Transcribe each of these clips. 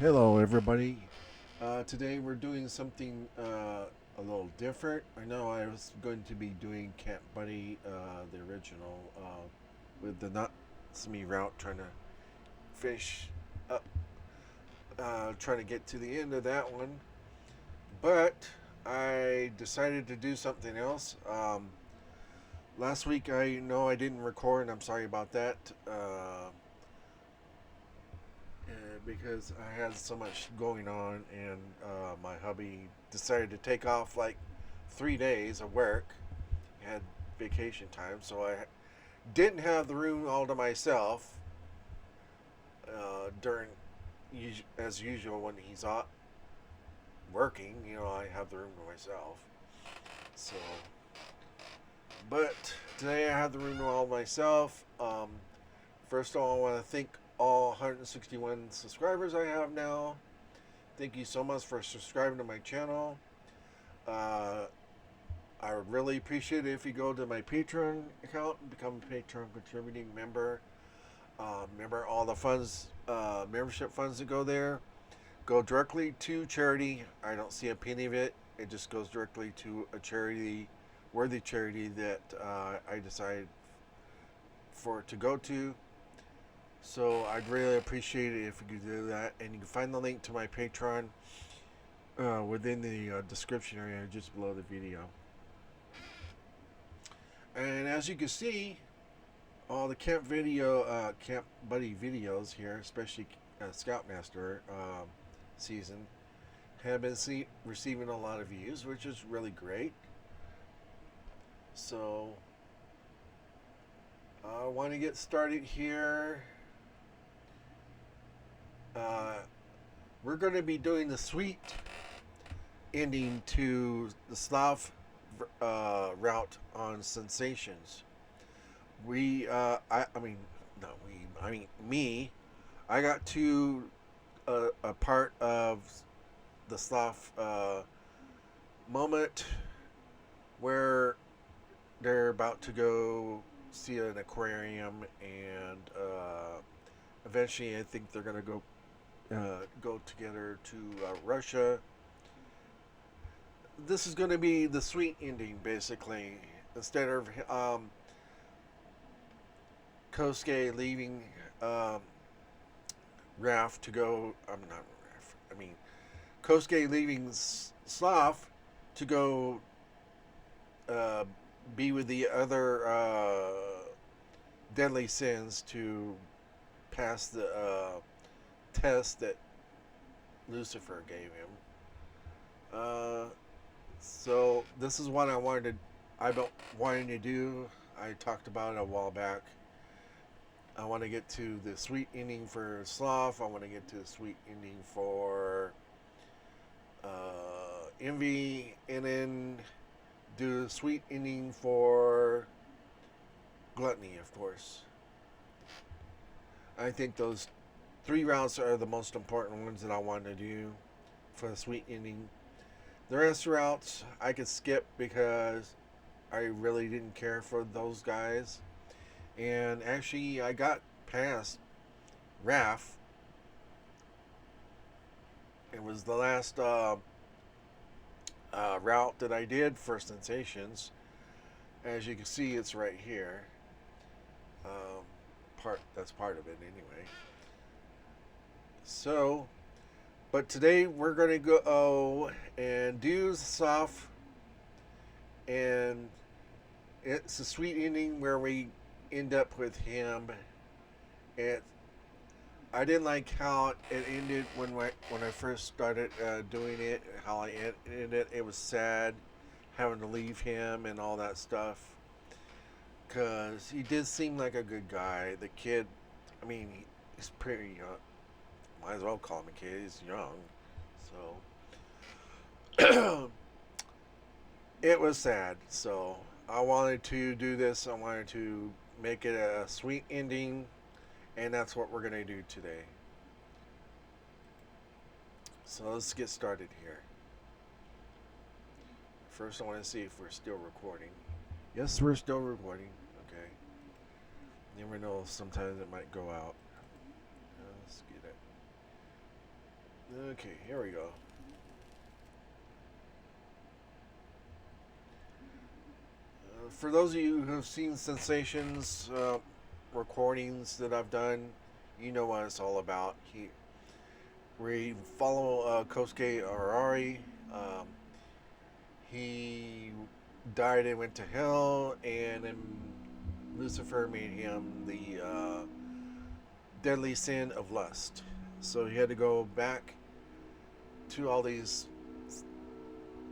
Hello, everybody. Today we're doing something a little different. I know I was going to be doing Camp Buddy, the original, with the not semi route, trying to finish up, trying to get to the end of that one. But I decided to do something else. Last week, I know I didn't record, and I'm sorry about that. Because I had so much going on, and my hubby decided to take off like 3 days of work. Had vacation time, so I didn't have the room all to myself during, as usual, when he's out working. I have the room to myself. So, but today I have the room to all myself. First of all, I want to thank all 161 subscribers I have now. Thank you so much for subscribing to my channel. I would really appreciate it if you go to my Patreon account and become a Patreon contributing member. Remember, all the funds, membership funds that go there, go directly to charity. I don't see a penny of it. It just goes directly to a charity, worthy charity that I decide for it to go to. So I'd really appreciate it if you could do that. And you can find the link to my Patreon within the description area just below the video. And as you can see, all the Camp Buddy videos here, especially Scoutmaster season, have been receiving a lot of views, which is really great. So I want to get started here. We're going to be doing the sweet ending to the Sloth route on Sinsations. Me. I got to a part of the Sloth moment where they're about to go see an aquarium, and eventually I think they're gonna go together to Russia. This is going to be the sweet ending, basically. Instead of Kosuke leaving Raph to go, I'm not Raph. I mean, Kosuke leaving Sloth to go be with the other deadly sins to pass the test that Lucifer gave him. So this is what I've been wanting to do. I talked about it a while back. I want to get to the sweet ending for Sloth. I want to get to the sweet ending for Envy, and then do the sweet ending for Gluttony, of course. I think those three routes are the most important ones that I want to do for the sweet ending. The rest of the routes I could skip because I really didn't care for those guys. And actually, I got past Raph. It was the last route that I did for Sinsations. As you can see, it's right here. That's part of it anyway. So, but today we're going to go and do Sloth, and it's a sweet ending where we end up with him. I didn't like how it ended when I first started doing it. How I ended it, it was sad, having to leave him and all that stuff. Cause he did seem like a good guy. The kid, I mean, he's pretty young. Might as well call him a kid. He's young, so it was sad. So I wanted to do this. I wanted to make it a sweet ending, and that's what we're gonna do today. So let's get started here. First, I want to see if we're still recording. Yes, we're still recording. Okay. You never know. Sometimes it might go out. Let's get it. Okay, here we go. For those of you who have seen Sinsations recordings that I've done, you know what it's all about. We follow Kosuke Arari. Um, he died and went to hell, and then Lucifer made him the deadly sin of lust. So he had to go back to all these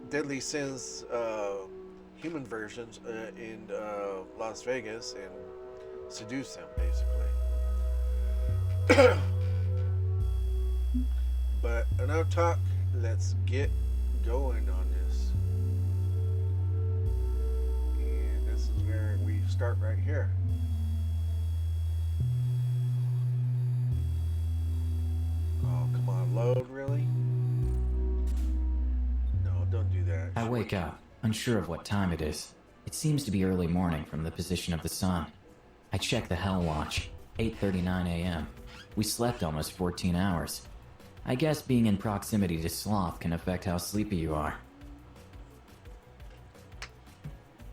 deadly sins, human versions in Las Vegas, and seduce them, basically. But enough talk. Let's get going on this. And this is where we start right here. Oh, come on, load, really? No, don't do that. I wake up, unsure of what time it is. It seems to be early morning from the position of the sun. I check the Hell Watch, 8:39 a.m. We slept almost 14 hours. I guess being in proximity to Sloth can affect how sleepy you are.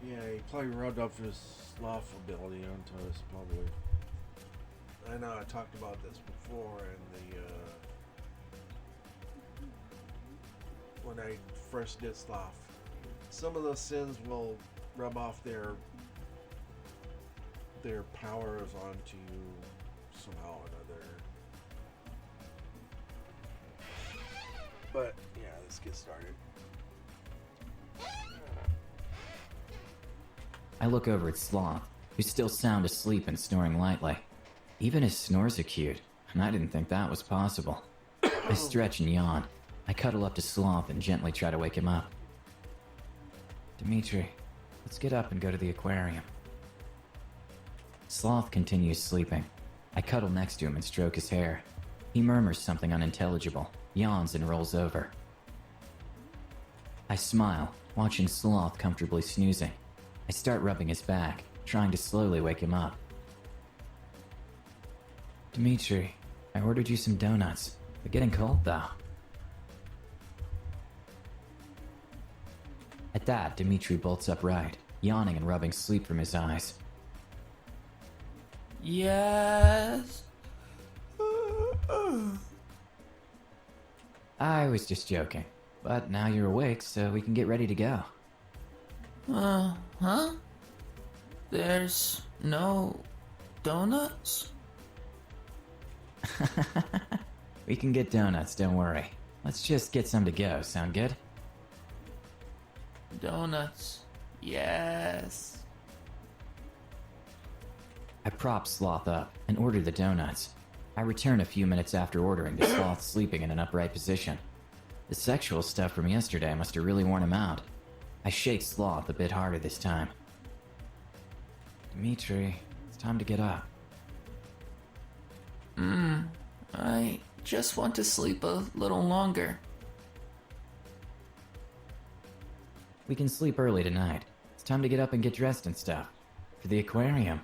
Yeah, he probably rubbed up his sloth ability onto us, probably. I know I talked about this before in the when I first did sloth. Some of those sins will rub off their powers onto you somehow or another. But yeah, let's get started. I look over at Sloth, who's still sound asleep and snoring lightly. Even his snores are cute, and I didn't think that was possible. I stretch and yawn. I cuddle up to Sloth and gently try to wake him up. Dimitri, let's get up and go to the aquarium. Sloth continues sleeping. I cuddle next to him and stroke his hair. He murmurs something unintelligible, yawns and rolls over. I smile, watching Sloth comfortably snoozing. I start rubbing his back, trying to slowly wake him up. Dimitri, I ordered you some donuts. They're getting cold though. At that, Dimitri bolts upright, yawning and rubbing sleep from his eyes. Yes. I was just joking, but now you're awake, so we can get ready to go. Huh? There's no donuts? We can get donuts, don't worry. Let's just get some to go, sound good? Donuts. Yes. I prop Sloth up and order the donuts. I return a few minutes after ordering to Sloth sleeping in an upright position. The sexual stuff from yesterday must have really worn him out. I shake Sloth a bit harder this time. Dimitri, it's time to get up. I just want to sleep a little longer. We can sleep early tonight. It's time to get up and get dressed and stuff. For the aquarium.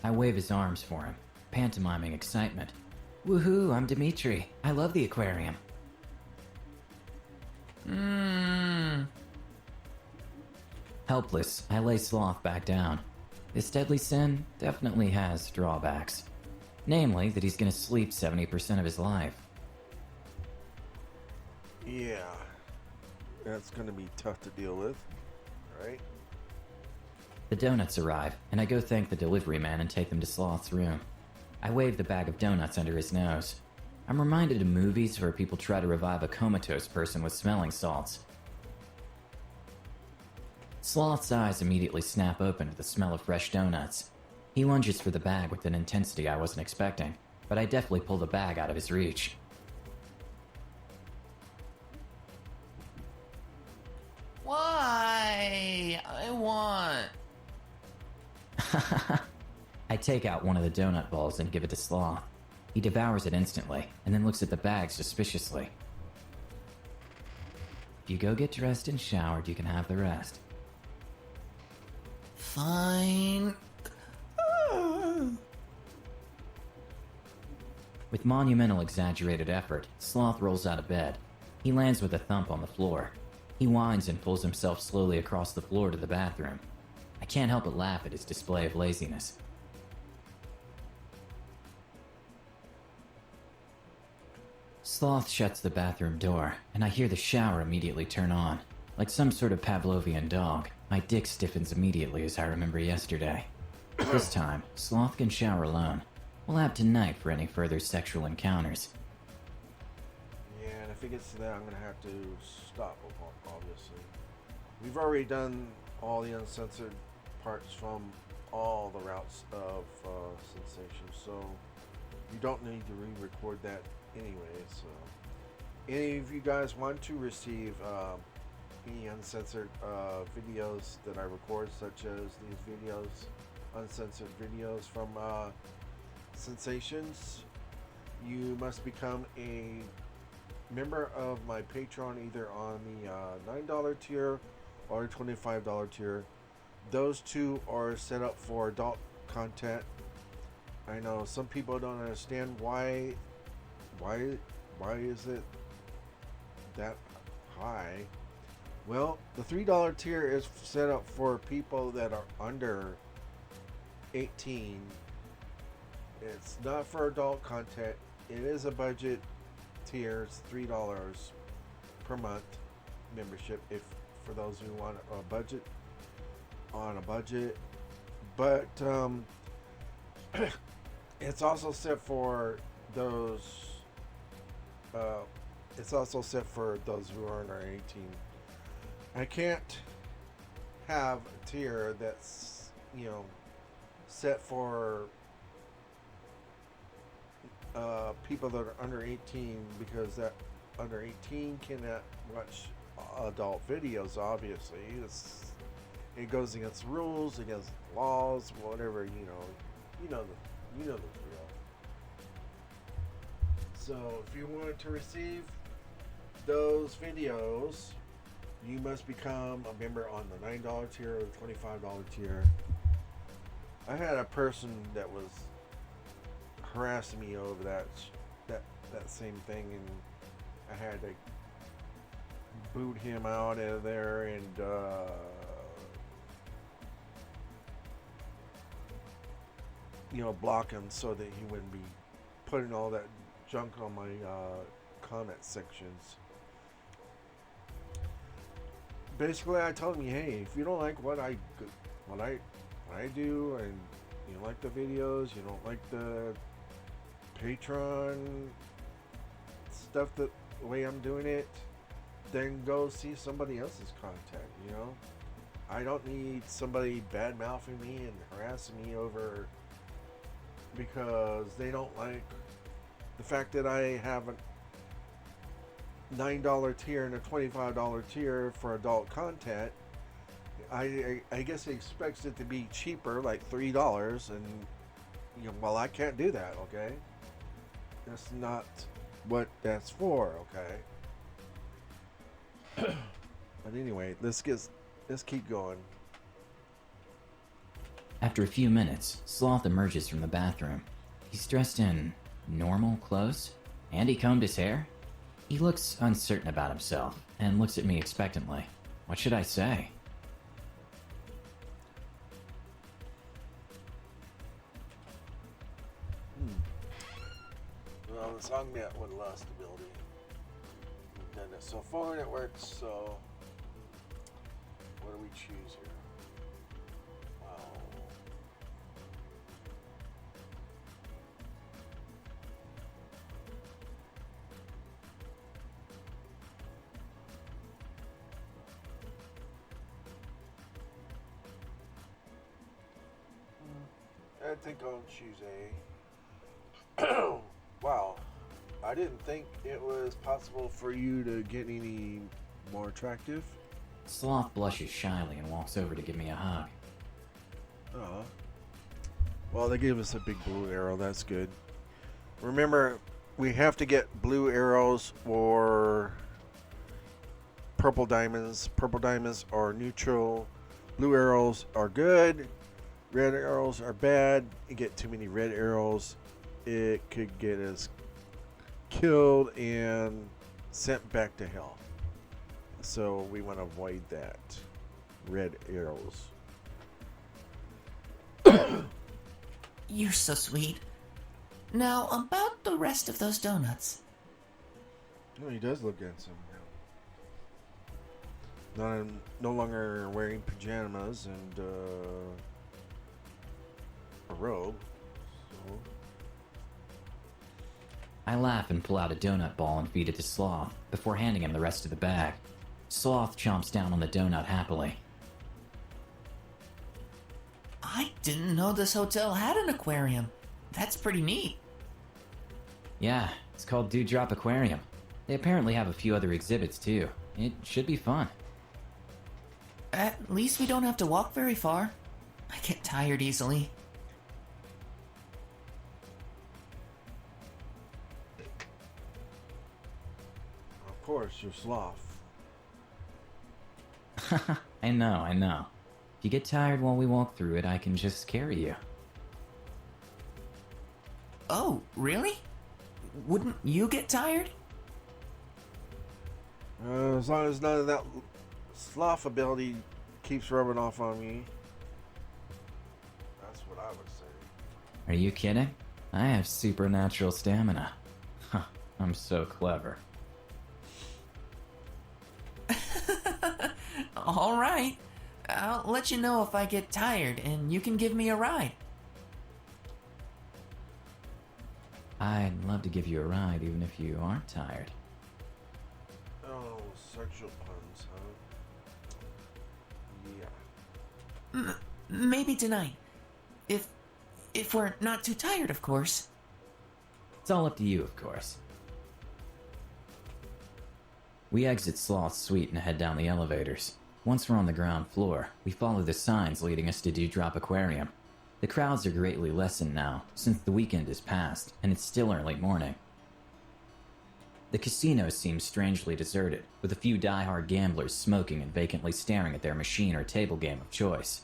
I wave his arms for him, pantomiming excitement. Woohoo, I'm Dimitri. I love the aquarium. Helpless, I lay Sloth back down. This deadly sin definitely has drawbacks. Namely, that he's gonna sleep 70% of his life. Yeah, that's gonna be tough to deal with, right? The donuts arrive, and I go thank the delivery man and take them to Sloth's room. I wave the bag of donuts under his nose. I'm reminded of movies where people try to revive a comatose person with smelling salts. Sloth's eyes immediately snap open to the smell of fresh donuts. He lunges for the bag with an intensity I wasn't expecting, but I deftly pull the bag out of his reach. Why? I want. I take out one of the donut balls and give it to Sloth. He devours it instantly, and then looks at the bag suspiciously. If you go get dressed and showered, you can have the rest. Fine. With monumental exaggerated effort, Sloth rolls out of bed. He lands with a thump on the floor. He whines and pulls himself slowly across the floor to the bathroom. I can't help but laugh at his display of laziness. Sloth shuts the bathroom door, and I hear the shower immediately turn on. Like some sort of Pavlovian dog, my dick stiffens immediately as I remember yesterday. This time, Sloth can shower alone. We'll have tonight for any further sexual encounters. Yeah, and if it gets to that, I'm going to have to stop, obviously. We've already done all the uncensored parts from all the routes of Sinsations, so you don't need to re-record that anyway. So, any of you guys want to receive any uncensored videos that I record, such as these videos, uncensored videos from Sinsations, you must become a member of my Patreon, either on the $9 tier or $25 tier. Those two are set up for adult content. I know some people don't understand why is it that high. Well, the $3 tier is set up for people that are under 18. It's not for adult content. It is a budget tier. It's $3 per month membership, if for those who want a budget, but it's also set for those who are under 18. I can't have a tier that's, set for people that are under 18, because that under 18 cannot watch adult videos. Obviously, it goes against rules, against laws, whatever. You know the drill. So if you want to receive those videos, you must become a member on the $9 tier or the $25 tier. I had a person that was harassing me over that same thing, and I had to boot him out of there and block him so that he wouldn't be putting all that junk on my comment sections. Basically, I told him, hey, if you don't like what I do, and you don't like the videos, you don't like the Patreon stuff, the way I'm doing it, then go see somebody else's content. I don't need somebody bad mouthing me and harassing me over because they don't like the fact that I have a $9 tier and a $25 tier for adult content. I guess he expects it to be cheaper, like $3, and well, I can't do that. Okay, that's not what that's for. Okay. But anyway, let's keep going. After a few minutes, Sloth emerges from the bathroom. He's dressed in normal clothes, and he combed his hair. He looks uncertain about himself and looks at me expectantly. What should I say? Well, the song met with lust ability. We've done it so far and it works, so what do we choose here? Wow. I think I'll choose A. Wow. I didn't think it was possible for you to get any more attractive. Sloth blushes shyly and walks over to give me a hug. Oh. Well, they gave us a big blue arrow. That's good. Remember, we have to get blue arrows or purple diamonds. Purple diamonds are neutral. Blue arrows are good. Red arrows are bad. You get too many red arrows, it could get as killed and sent back to hell. So we want to avoid that. Red arrows. You're so sweet. Now, about the rest of those donuts. Oh, he does look handsome now. No longer wearing pajamas and a robe. So. I laugh and pull out a donut ball and feed it to Sloth before handing him the rest of the bag. Sloth chomps down on the donut happily. I didn't know this hotel had an aquarium. That's pretty neat. Yeah, it's called Dewdrop Aquarium. They apparently have a few other exhibits too. It should be fun. At least we don't have to walk very far. I get tired easily. Of course, you're Sloth. I know. If you get tired while we walk through it, I can just carry you. Oh, really? Wouldn't you get tired? As long as none of that sloth ability keeps rubbing off on me. That's what I would say. Are you kidding? I have supernatural stamina. Huh, I'm so clever. All right. I'll let you know if I get tired and you can give me a ride. I'd love to give you a ride even if you aren't tired. Oh, sexual puns, huh? Yeah. Maybe tonight. If we're not too tired, of course. It's all up to you, of course. We exit Sloth's suite and head down the elevators. Once we're on the ground floor, we follow the signs leading us to Dewdrop Aquarium. The crowds are greatly lessened now, since the weekend is past, and it's still early morning. The casino seems strangely deserted, with a few die-hard gamblers smoking and vacantly staring at their machine or table game of choice.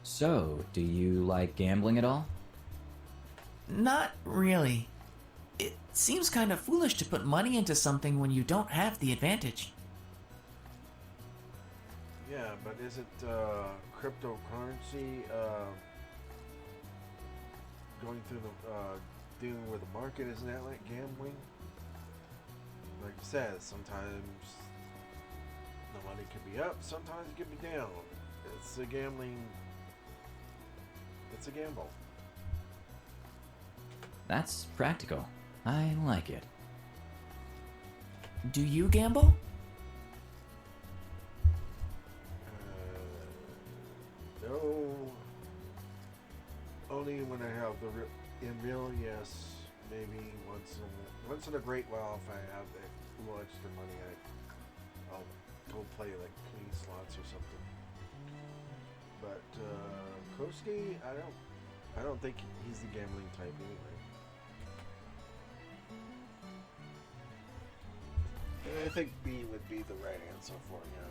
So, do you like gambling at all? Not really. It seems kind of foolish to put money into something when you don't have the advantage. Yeah, but isn't cryptocurrency going through the dealing with the market? Isn't that like gambling? Like you said, sometimes the money could be up, sometimes it could be down. It's a gambling. It's a gamble. That's practical. I like it. Do you gamble? No. Only when I have in real, yes. Maybe once in a great while, if I have a little extra money, I'll go play like clean slots or something. But Koski, I don't think he's the gambling type anyway. I think B would be the right answer for him.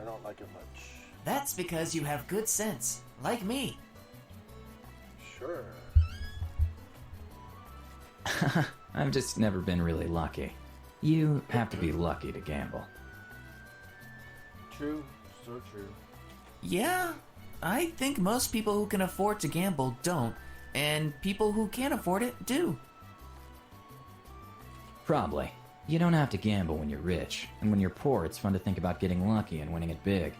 I don't like it much. That's because you have good sense, like me. Sure. I've just never been really lucky. You have to be lucky to gamble. True. So true. Yeah, I think most people who can afford to gamble don't, and people who can't afford it do. Probably. You don't have to gamble when you're rich, and when you're poor, it's fun to think about getting lucky and winning it big.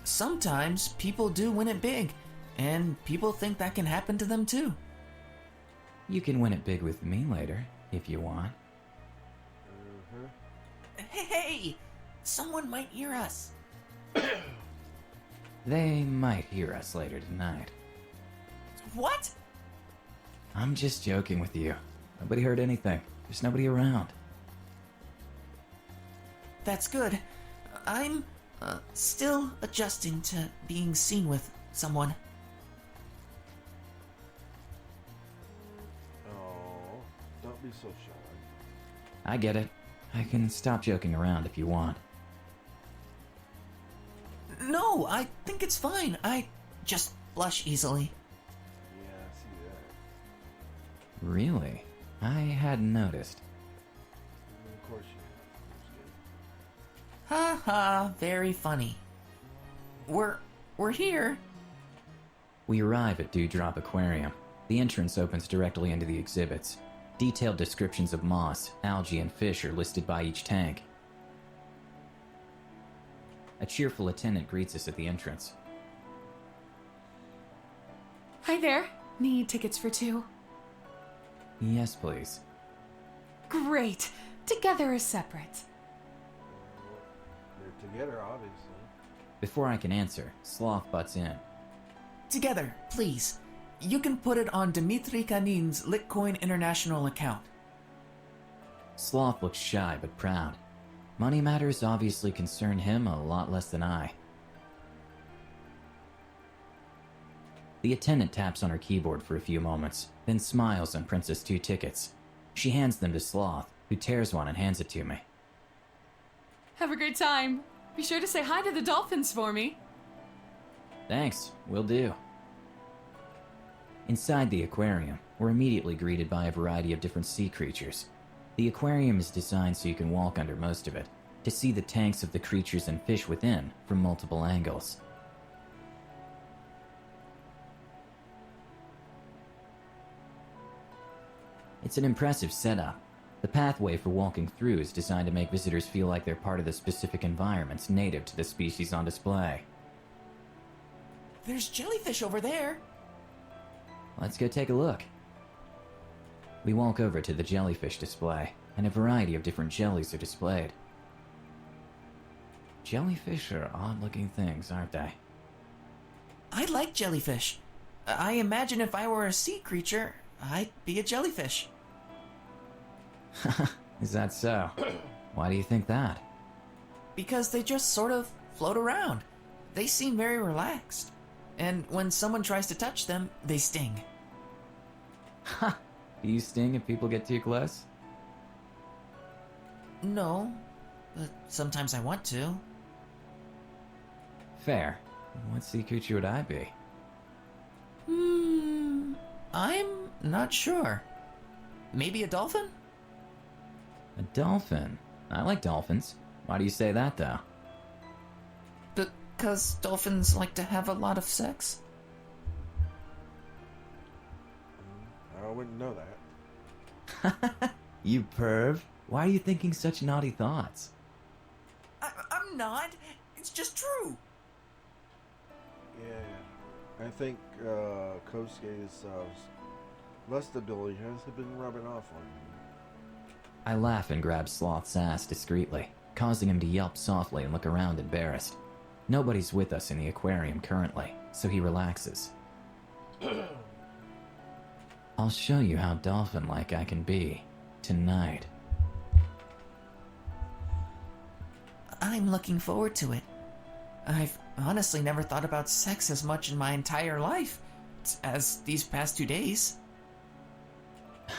Sometimes people do win it big, and people think that can happen to them too. You can win it big with me later, if you want. Hey! Someone might hear us. They might hear us later tonight. What? I'm just joking with you. Nobody heard anything. There's nobody around. That's good. I'm still adjusting to being seen with someone. Oh, don't be so shy. I get it. I can stop joking around if you want. No, I think it's fine. I just blush easily. Yeah, I see that. Really? I hadn't noticed. And of course you Ha ha, very funny. We're here. We arrive at Dewdrop Aquarium. The entrance opens directly into the exhibits. Detailed descriptions of moss, algae, and fish are listed by each tank. A cheerful attendant greets us at the entrance. Hi there. Need tickets for two? Yes, please. Great. Together or separate? They're together, obviously. Before I can answer, Sloth butts in. Together, please. You can put it on Dmitry Kanin's Litcoin International account. Sloth looks shy but proud. Money matters obviously concern him a lot less than I. The attendant taps on her keyboard for a few moments, then smiles and prints us 2 tickets. She hands them to Sloth, who tears one and hands it to me. Have a great time. Be sure to say hi to the dolphins for me. Thanks, will do. Inside the aquarium, we're immediately greeted by a variety of different sea creatures. The aquarium is designed so you can walk under most of it, to see the tanks of the creatures and fish within from multiple angles. It's an impressive setup. The pathway for walking through is designed to make visitors feel like they're part of the specific environments native to the species on display. There's jellyfish over there. Let's go take a look. We walk over to the jellyfish display, and a variety of different jellies are displayed. Jellyfish are odd-looking things, aren't they? I like jellyfish. I imagine if I were a sea creature, I'd be a jellyfish. Is that so? Why do you think that? Because they just sort of float around. They seem very relaxed. And when someone tries to touch them, they sting. Ha! Do you sting if people get too close? No, but sometimes I want to. Fair. What sea creature would I be? I'm not sure. Maybe a dolphin? A dolphin? I like dolphins. Why do you say that, though? Because dolphins like to have a lot of sex. I wouldn't know that. You perv. Why are you thinking such naughty thoughts? I'm not. It's just true. Yeah, I think Kosuke's lust ability has been rubbing off on me. I laugh and grab Sloth's ass discreetly, causing him to yelp softly and look around embarrassed. Nobody's with us in the aquarium currently, so he relaxes. I'll show you how dolphin-like I can be tonight. I'm looking forward to it. I've honestly never thought about sex as much in my entire life as these past 2 days.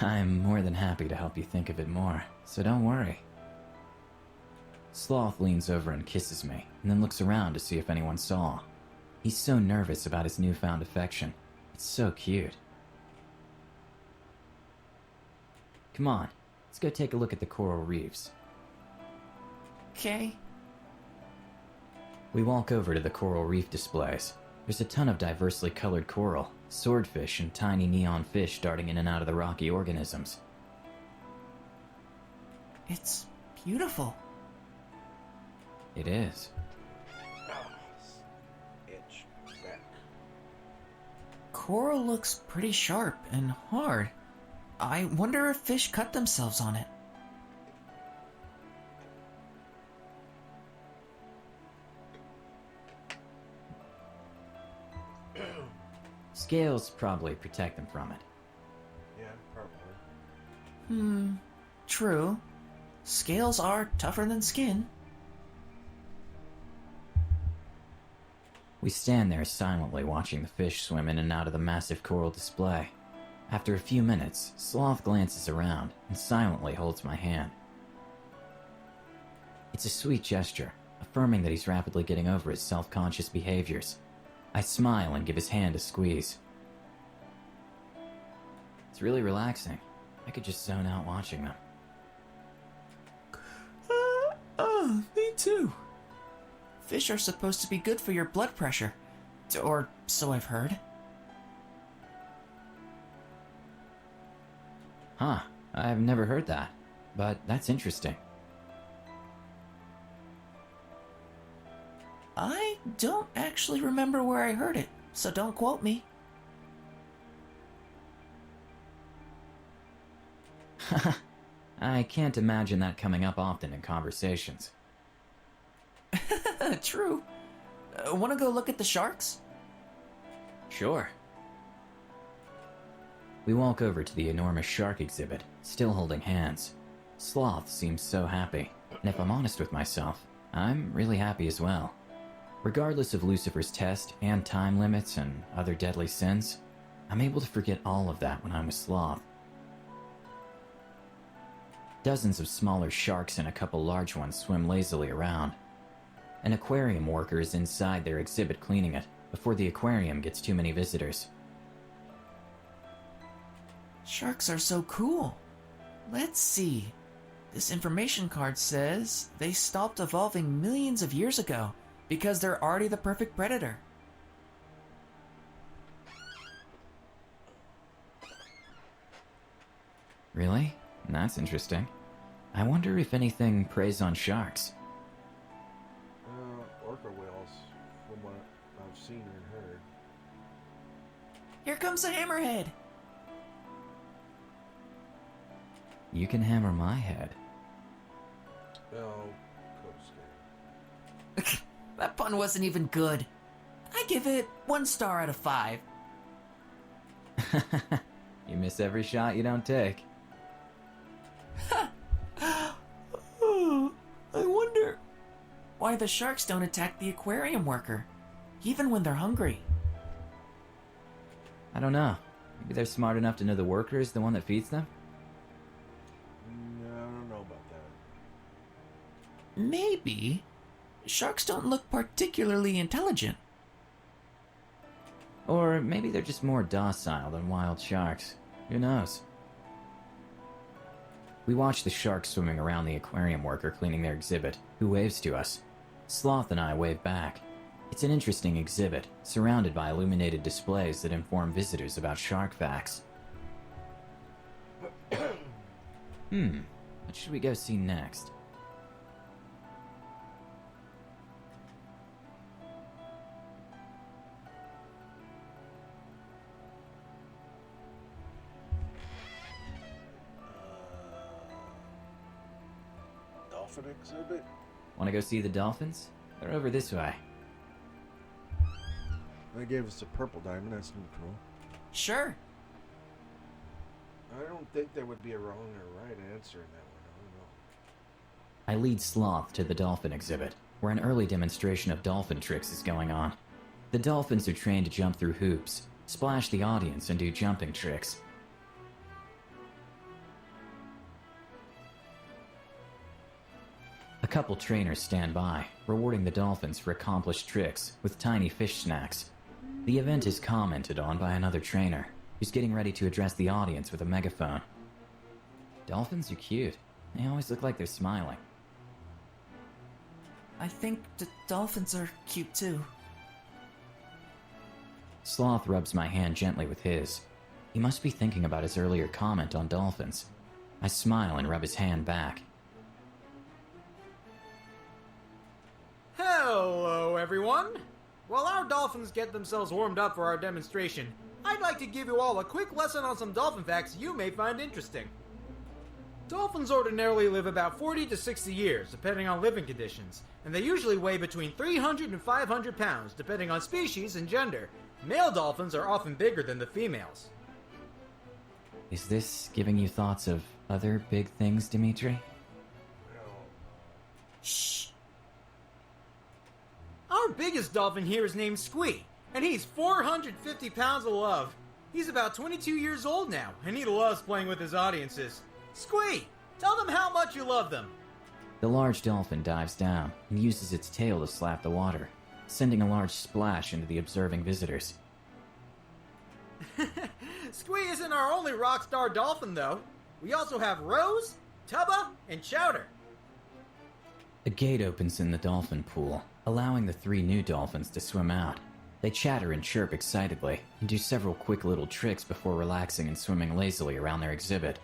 I'm more than happy to help you think of it more, so don't worry. Sloth leans over and kisses me, and then looks around to see if anyone saw. He's so nervous about his newfound affection. It's so cute. Come on, let's go take a look at the coral reefs. Okay. We walk over to the coral reef displays. There's a ton of diversely colored coral, swordfish, and tiny neon fish darting in and out of the rocky organisms. It's beautiful. It is. Itch back. Coral looks pretty sharp and hard. I wonder if fish cut themselves on it. Scales probably protect them from it. Yeah, probably. True. Scales are tougher than skin. We stand there silently watching the fish swim in and out of the massive coral display. After a few minutes, Sloth glances around and silently holds my hand. It's a sweet gesture, affirming that he's rapidly getting over his self-conscious behaviors. I smile and give his hand a squeeze. It's really relaxing. I could just zone out watching them. Me too. Fish are supposed to be good for your blood pressure. Or so I've heard. Huh, I've never heard that, but that's interesting. I don't actually remember where I heard it, so don't quote me. I can't imagine that coming up often in conversations. True. Wanna go look at the sharks? Sure. We walk over to the enormous shark exhibit, still holding hands. Sloth seems so happy, and if I'm honest with myself, I'm really happy as well. Regardless of Lucifer's test and time limits and other deadly sins, I'm able to forget all of that when I'm with Sloth. Dozens of smaller sharks and a couple large ones swim lazily around. An aquarium worker is inside their exhibit cleaning it before the aquarium gets too many visitors. Sharks are so cool. Let's see. This information card says they stopped evolving millions of years ago because they're already the perfect predator. Really? That's interesting. I wonder if anything preys on sharks. Orca whales, from what I've seen and heard. Here comes a hammerhead. You can hammer my head. Oh, coast. That pun wasn't even good. I give it 1 star out of 5. You miss every shot you don't take. I wonder why the sharks don't attack the aquarium worker, even when they're hungry. I don't know. Maybe they're smart enough to know the worker is the one that feeds them? No, I don't know about that. Maybe. Sharks don't look particularly intelligent. Or maybe they're just more docile than wild sharks. Who knows? We watch the sharks swimming around the aquarium worker cleaning their exhibit, who waves to us. Sloth and I wave back. It's an interesting exhibit, surrounded by illuminated displays that inform visitors about shark facts. What should we go see next? Dolphin exhibit? Want to go see the dolphins? They're over this way. They gave us a purple diamond. That's neutral. Sure. I don't think there would be a wrong or right answer in that one. I don't know. I lead Sloth to the dolphin exhibit, where an early demonstration of dolphin tricks is going on. The dolphins are trained to jump through hoops, splash the audience, and do jumping tricks. A couple trainers stand by, rewarding the dolphins for accomplished tricks with tiny fish snacks. The event is commented on by another trainer, who's getting ready to address the audience with a megaphone. Dolphins are cute. They always look like they're smiling. I think the dolphins are cute too. Sloth rubs my hand gently with his. He must be thinking about his earlier comment on dolphins. I smile and rub his hand back. Hello, everyone! While our dolphins get themselves warmed up for our demonstration, I'd like to give you all a quick lesson on some dolphin facts you may find interesting. Dolphins ordinarily live about 40 to 60 years, depending on living conditions, and they usually weigh between 300 and 500 pounds, depending on species and gender. Male dolphins are often bigger than the females. Is this giving you thoughts of other big things, Dimitri? Shh. Our biggest dolphin here is named Squee, and he's 450 pounds of love. He's about 22 years old now, and he loves playing with his audiences. Squee, tell them how much you love them. The large dolphin dives down and uses its tail to slap the water, sending a large splash into the observing visitors. Squee isn't our only rock star dolphin, though. We also have Rose, Tubba, and Chowder. A gate opens in the dolphin pool, allowing the 3 new dolphins to swim out. They chatter and chirp excitedly and do several quick little tricks before relaxing and swimming lazily around their exhibit.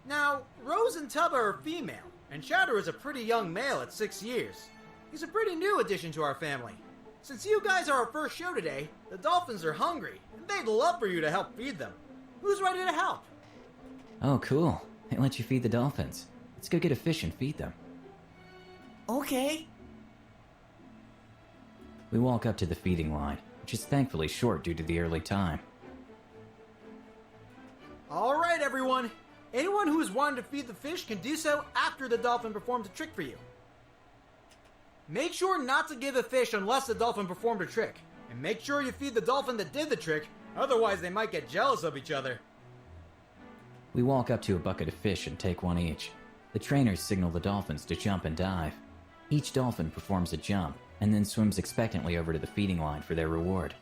Now, Rose and Tubba are female, and Chowder is a pretty young male at 6 years. He's a pretty new addition to our family. Since you guys are our first show today, the dolphins are hungry, and they'd love for you to help feed them. Who's ready to help? Oh, cool. They let you feed the dolphins. Let's go get a fish and feed them. Okay. We walk up to the feeding line, which is thankfully short due to the early time. All right, everyone. Anyone who is wanting to feed the fish can do so after the dolphin performs a trick for you. Make sure not to give a fish unless the dolphin performed a trick. And make sure you feed the dolphin that did the trick, otherwise they might get jealous of each other. We walk up to a bucket of fish and take one each. The trainers signal the dolphins to jump and dive. Each dolphin performs a jump, and then swims expectantly over to the feeding line for their reward.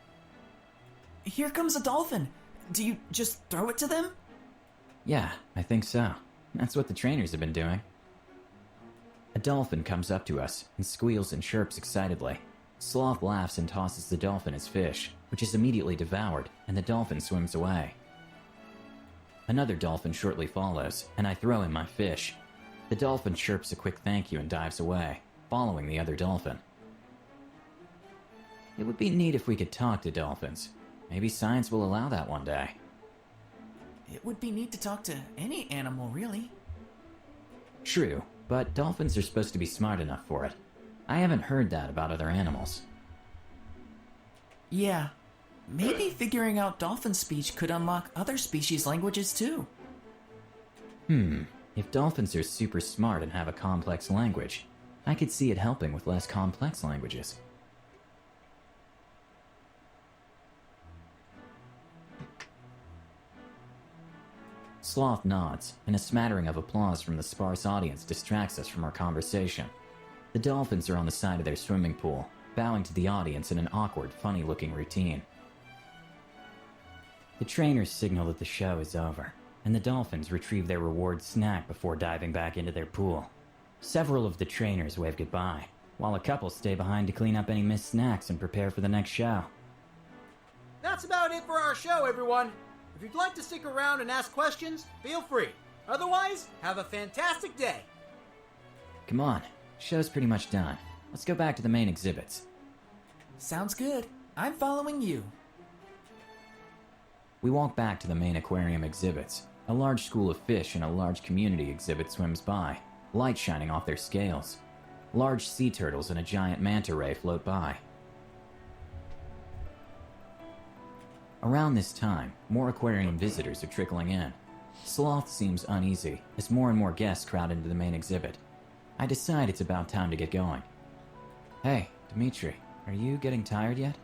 Here comes a dolphin. Do you just throw it to them? Yeah, I think so. That's what the trainers have been doing. A dolphin comes up to us and squeals and chirps excitedly. Sloth laughs and tosses the dolphin his fish, which is immediately devoured, and the dolphin swims away. Another dolphin shortly follows, and I throw him my fish. The dolphin chirps a quick thank you and dives away, following the other dolphin. It would be neat if we could talk to dolphins. Maybe science will allow that one day. It would be neat to talk to any animal, really. True, but dolphins are supposed to be smart enough for it. I haven't heard that about other animals. Yeah. Maybe figuring out dolphin speech could unlock other species' languages too. If dolphins are super smart and have a complex language, I could see it helping with less complex languages. Sloth nods, and a smattering of applause from the sparse audience distracts us from our conversation. The dolphins are on the side of their swimming pool, bowing to the audience in an awkward, funny-looking routine. The trainers signal that the show is over, and the dolphins retrieve their reward snack before diving back into their pool. Several of the trainers wave goodbye, while a couple stay behind to clean up any missed snacks and prepare for the next show. That's about it for our show, everyone. If you'd like to stick around and ask questions, feel free. Otherwise, have a fantastic day. Come on, show's pretty much done. Let's go back to the main exhibits. Sounds good. I'm following you. We walk back to the main aquarium exhibits. A large school of fish and a large community exhibit swims by, light shining off their scales. Large sea turtles and a giant manta ray float by. Around this time, more aquarium visitors are trickling in. Sloth seems uneasy as more and more guests crowd into the main exhibit. I decide it's about time to get going. Hey, Dimitri, are you getting tired yet?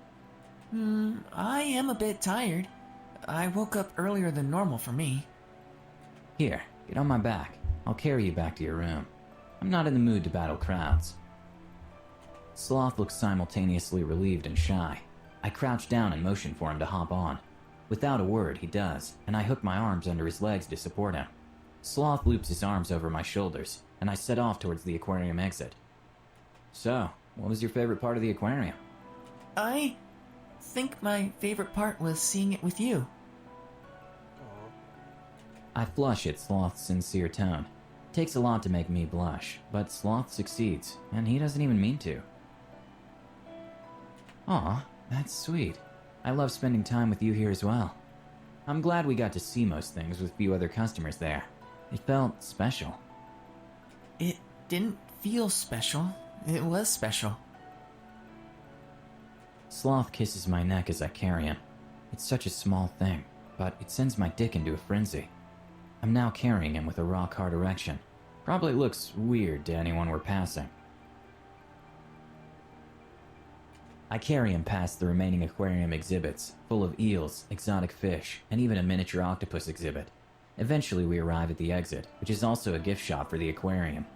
I am a bit tired. I woke up earlier than normal for me. Here, get on my back. I'll carry you back to your room. I'm not in the mood to battle crowds. Sloth looks simultaneously relieved and shy. I crouch down and motion for him to hop on. Without a word, he does, and I hook my arms under his legs to support him. Sloth loops his arms over my shoulders, and I set off towards the aquarium exit. So, what was your favorite part of the aquarium? I think my favorite part was seeing it with you. I flush at Sloth's sincere tone. Takes a lot to make me blush, but Sloth succeeds, and he doesn't even mean to. Aw, that's sweet. I love spending time with you here as well. I'm glad we got to see most things with few other customers there. It felt special. It didn't feel special. It was special. Sloth kisses my neck as I carry him. It's such a small thing, but it sends my dick into a frenzy. I'm now carrying him with a rock-hard erection. Probably looks weird to anyone we're passing. I carry him past the remaining aquarium exhibits, full of eels, exotic fish, and even a miniature octopus exhibit. Eventually, we arrive at the exit, which is also a gift shop for the aquarium.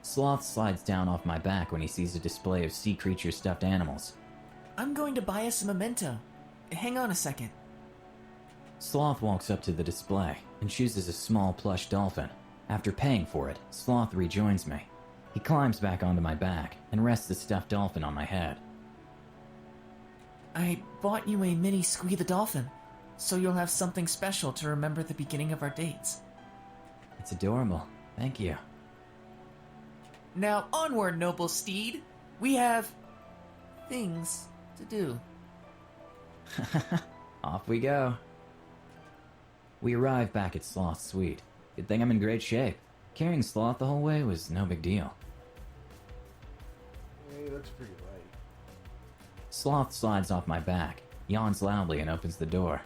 Sloth slides down off my back when he sees a display of sea creature stuffed animals. I'm going to buy us a memento. Hang on a second. Sloth walks up to the display and chooses a small plush dolphin. After paying for it, Sloth rejoins me. He climbs back onto my back and rests the stuffed dolphin on my head. I bought you a mini Squee the Dolphin, so you'll have something special to remember the beginning of our dates. It's adorable. Thank you. Now onward, noble steed. We have things to do. Off we go. We arrive back at Sloth's suite. Good thing I'm in great shape. Carrying Sloth the whole way was no big deal. Hey, that's pretty light. Sloth slides off my back, yawns loudly, and opens the door.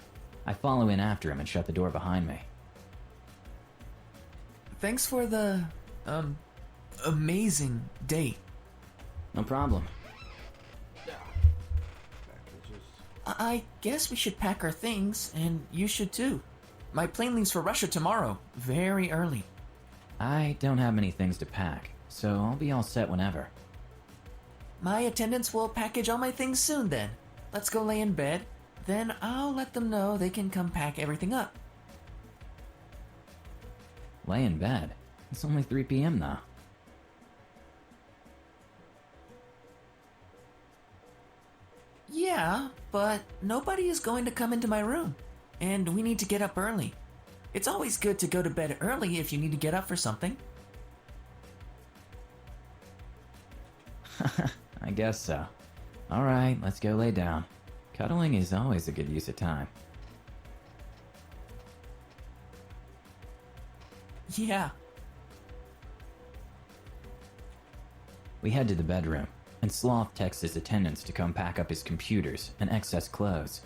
I follow in after him and shut the door behind me. Thanks for the, amazing date. No problem. Packages. I guess we should pack our things, and you should too. My plane leaves for Russia tomorrow, very early. I don't have many things to pack, so I'll be all set whenever. My attendants will package all my things soon then. Let's go lay in bed, then I'll let them know they can come pack everything up. Lay in bed. It's only 3 p.m. though. Yeah, but nobody is going to come into my room, and we need to get up early. It's always good to go to bed early if you need to get up for something. I guess so. Alright, let's go lay down. Cuddling is always a good use of time. Yeah. We head to the bedroom, and Sloth texts his attendants to come pack up his computers and excess clothes.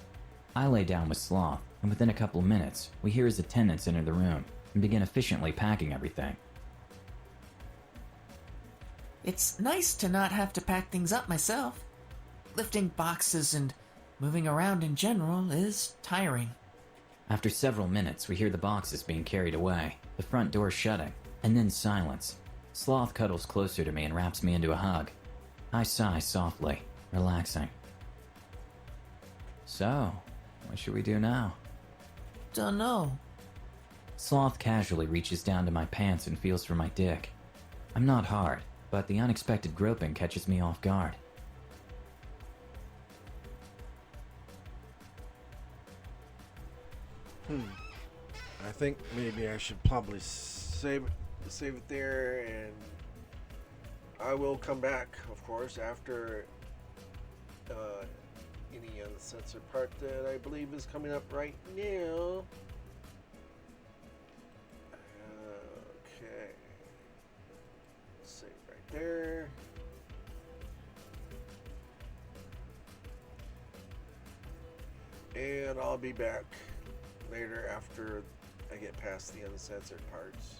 I lay down with Sloth, and within a couple minutes, we hear his attendants enter the room and begin efficiently packing everything. It's nice to not have to pack things up myself. Lifting boxes and moving around in general is tiring. After several minutes, we hear the boxes being carried away, the front door shutting, and then silence. Sloth cuddles closer to me and wraps me into a hug. I sigh softly, relaxing. So, what should we do now? Dunno. Sloth casually reaches down to my pants and feels for my dick. I'm not hard, but the unexpected groping catches me off guard. I think maybe I should probably save it there, and I will come back, of course, after any uncensored part that I believe is coming up right now. Okay, save right there. And I'll be back later after I get past the uncensored parts.